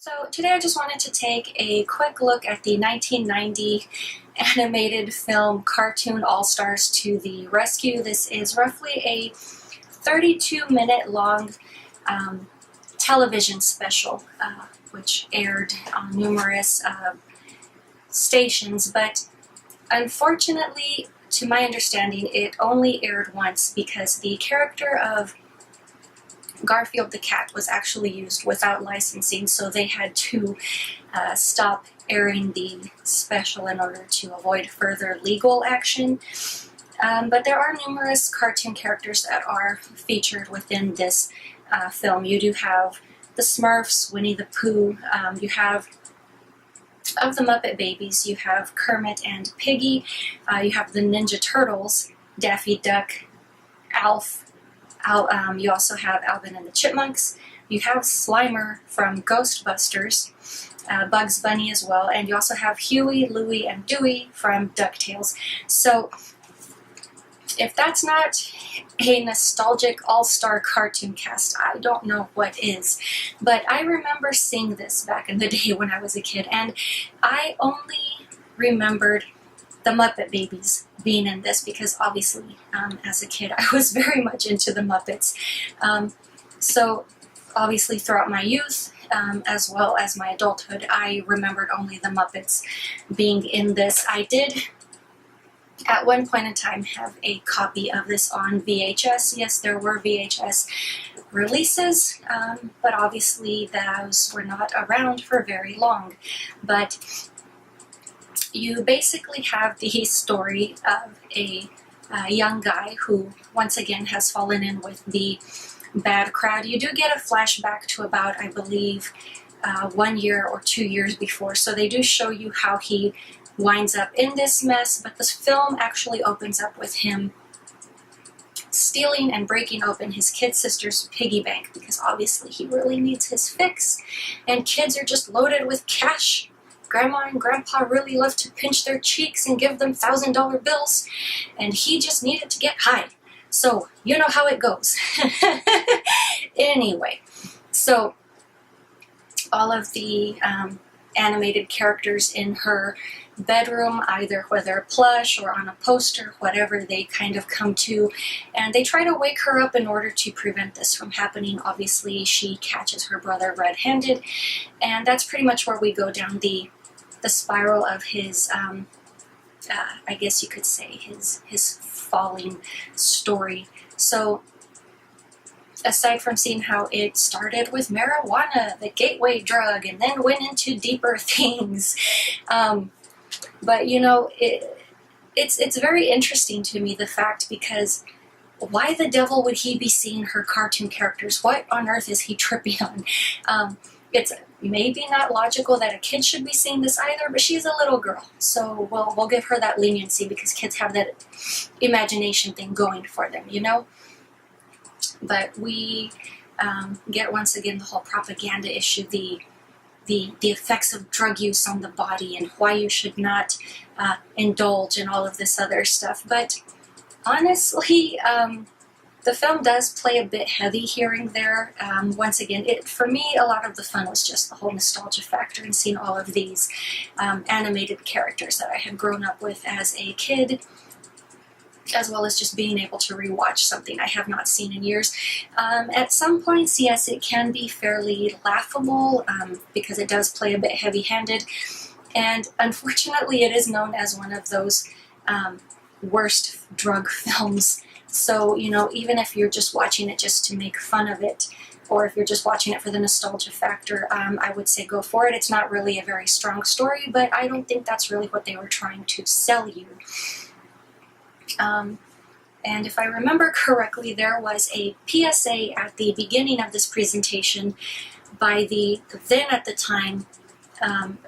So today I just wanted to take a quick look at the 1990 animated film cartoon All-Stars to the Rescue. This is roughly a 32-minute long television special, which aired on numerous stations, but unfortunately, to my understanding, it only aired once because the character of Garfield the cat was actually used without licensing, so they had to stop airing the special in order to avoid further legal action. But there are numerous cartoon characters that are featured within this film. You do have the Smurfs, Winnie the Pooh, you have of the Muppet Babies, you have Kermit and Piggy, you have the Ninja Turtles, Daffy Duck, Alf, you also have Alvin and the Chipmunks, you have Slimer from Ghostbusters, Bugs Bunny as well, and you also have Huey, Louie, and Dewey from DuckTales. So if that's not a nostalgic all-star cartoon cast, I don't know what is. But I remember seeing this back in the day when I was a kid, and I only remembered the Muppet Babies being in this because obviously as a kid I was very much into the Muppets. So obviously throughout my youth as well as my adulthood, I remembered only the Muppets being in this. I did at one point in time have a copy of this on VHS. Yes, there were VHS releases, but obviously those were not around for very long. But you basically have the story of a young guy who once again has fallen in with the bad crowd. You do get a flashback to about, I believe, 1 year or 2 years before, so they do show you how he winds up in this mess, but this film actually opens up with him stealing and breaking open his kid sister's piggy bank because obviously he really needs his fix, and kids are just loaded with cash. Grandma and Grandpa really love to pinch their cheeks and give them $1,000 bills, and he just needed to get high. So, you know how it goes. Anyway, so all of the animated characters in her bedroom, either whether plush or on a poster, whatever, they kind of come to, and they try to wake her up in order to prevent this from happening. Obviously, she catches her brother red-handed, and that's pretty much where we go down the spiral of his, I guess you could say, his falling story. So, aside from seeing how it started with marijuana, the gateway drug, and then went into deeper things, but you know, it's very interesting to me, the fact, because why the devil would he be seeing her cartoon characters? What on earth is he tripping on? It's maybe not logical that a kid should be seeing this either, but she's a little girl, so we'll give her that leniency because kids have that imagination thing going for them, you know? But we get once again the whole propaganda issue, the effects of drug use on the body and why you should not indulge in all of this other stuff. But honestly, the film does play a bit heavy here and there. Once again, for me, a lot of the fun was just the whole nostalgia factor and seeing all of these animated characters that I had grown up with as a kid, as well as just being able to rewatch something I have not seen in years. At some points, yes, it can be fairly laughable because it does play a bit heavy-handed, and unfortunately it is known as one of those worst drug films. So, you know, even if you're just watching it just to make fun of it, or if you're just watching it for the nostalgia factor, I would say go for it. It's not really a very strong story, but I don't think that's really what they were trying to sell you. And if I remember correctly, there was a PSA at the beginning of this presentation by the then at the time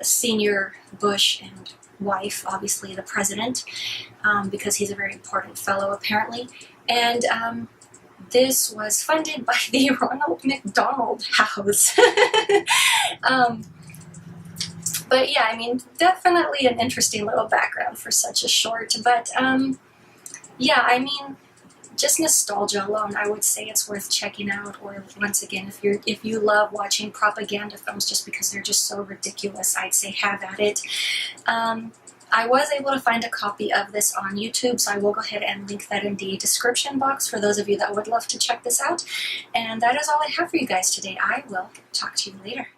senior Bush and wife, obviously the president, because he's a very important fellow apparently, and this was funded by the Ronald McDonald House. But yeah, I mean, definitely an interesting little background for such a short, but yeah, I mean, just nostalgia alone, I would say it's worth checking out. Or once again, if you love watching propaganda films just because they're just so ridiculous, I'd say have at it. I was able to find a copy of this on YouTube, so I will go ahead and link that in the description box for those of you that would love to check this out. And that is all I have for you guys today. I will talk to you later.